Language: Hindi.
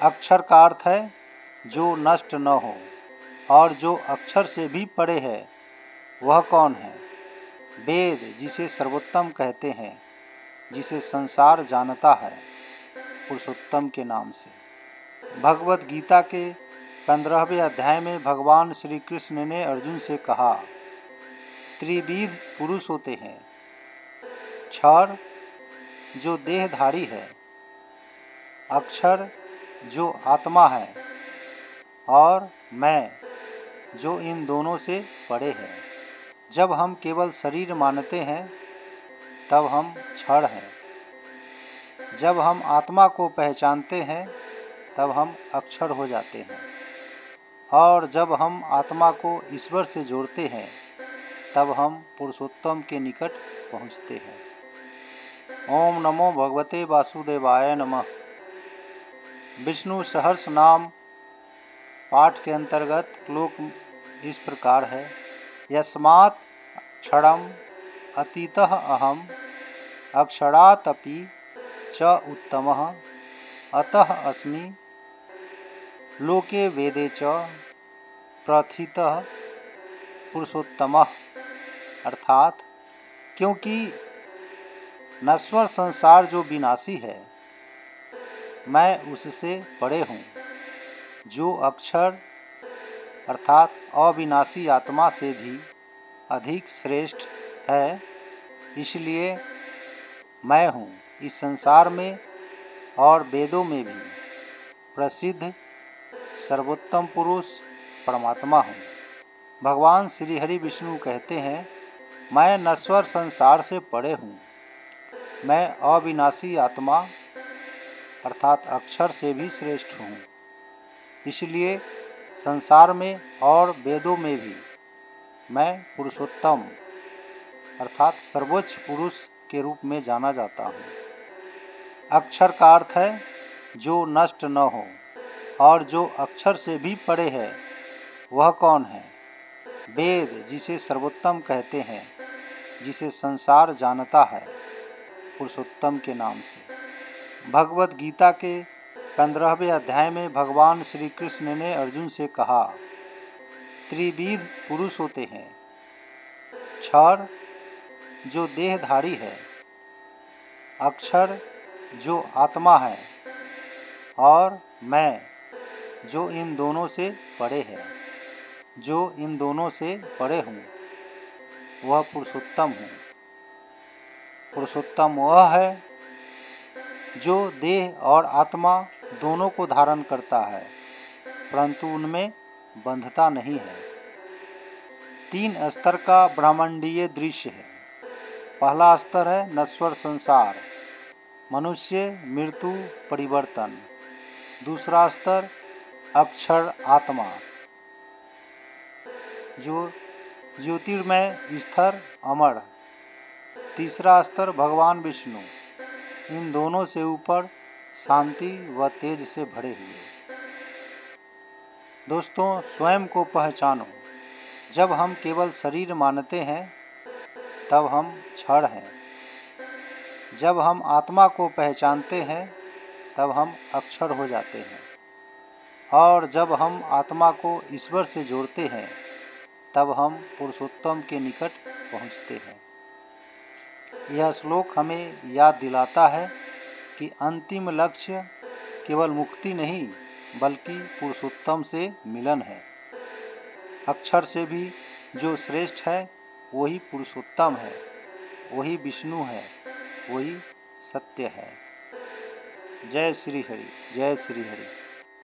अक्षर का अर्थ है जो नष्ट न हो, और जो अक्षर से भी परे है वह कौन है? वेद, जिसे सर्वोत्तम कहते हैं, जिसे संसार जानता है पुरुषोत्तम के नाम से। भगवत गीता के 15वें अध्याय में भगवान श्री कृष्ण ने अर्जुन से कहा, त्रिविध पुरुष होते हैं, क्षर जो देहधारी है, अक्षर जो आत्मा है, और मैं जो इन दोनों से परे है। जब हम केवल शरीर मानते हैं तब हम क्षर हैं, जब हम आत्मा को पहचानते हैं तब हम अक्षर हो जाते हैं, और जब हम आत्मा को ईश्वर से जोड़ते हैं तब हम पुरुषोत्तम के निकट पहुँचते हैं। ओम नमो भगवते वासुदेवाय नमः। विष्णु सहर्ष नाम पाठ के अंतर्गत श्लोक इस प्रकार है, यस्मात् क्षरम अतीतः अहम अक्षरातपि च उत्तमः अतः अस्मि लोके वेदे च प्रथितः पुरुषोत्तमः। अर्थात क्योंकि नश्वर संसार जो विनाशी है, मैं उससे परे हूँ। जो अक्षर अर्थात अविनाशी आत्मा से भी अधिक श्रेष्ठ है, इसलिए मैं हूँ इस संसार में और वेदों में भी प्रसिद्ध सर्वोत्तम पुरुष परमात्मा हूँ। भगवान श्री हरि विष्णु कहते हैं, मैं नश्वर संसार से परे हूँ। मैं अविनाशी आत्मा अर्थात अक्षर से भी श्रेष्ठ हूँ, इसलिए संसार में और वेदों में भी मैं पुरुषोत्तम अर्थात सर्वोच्च पुरुष के रूप में जाना जाता हूँ। अक्षर का अर्थ है जो नष्ट न हो, और जो अक्षर से भी परे है वह कौन है? वेद, जिसे सर्वोत्तम कहते हैं, जिसे संसार जानता है पुरुषोत्तम के नाम से। भगवत गीता के 15वें अध्याय में भगवान श्री कृष्ण ने अर्जुन से कहा, त्रिविध पुरुष होते हैं, क्षर जो देहधारी है, अक्षर जो आत्मा है, और मैं जो इन दोनों से परे है। जो इन दोनों से परे हूँ वह पुरुषोत्तम हूँ। पुरुषोत्तम वह है जो देह और आत्मा दोनों को धारण करता है, परंतु उनमें बंधता नहीं है। 3 स्तर का ब्रह्मांडीय दृश्य है। पहला स्तर है नश्वर संसार, मनुष्य, मृत्यु, परिवर्तन। दूसरा स्तर अक्षर आत्मा, जो ज्योतिर्मय स्तर अमर। तीसरा स्तर भगवान विष्णु, इन दोनों से ऊपर शांति व तेज से भरे हुए। दोस्तों, स्वयं को पहचानो। जब हम केवल शरीर मानते हैं तब हम क्षर हैं, जब हम आत्मा को पहचानते हैं तब हम अक्षर हो जाते हैं, और जब हम आत्मा को ईश्वर से जोड़ते हैं तब हम पुरुषोत्तम के निकट पहुँचते हैं। यह श्लोक हमें याद दिलाता है कि अंतिम लक्ष्य केवल मुक्ति नहीं बल्कि पुरुषोत्तम से मिलन है। अक्षर से भी जो श्रेष्ठ है वही पुरुषोत्तम है, वही विष्णु है, वही सत्य है। जय श्री हरि, जय श्री हरि।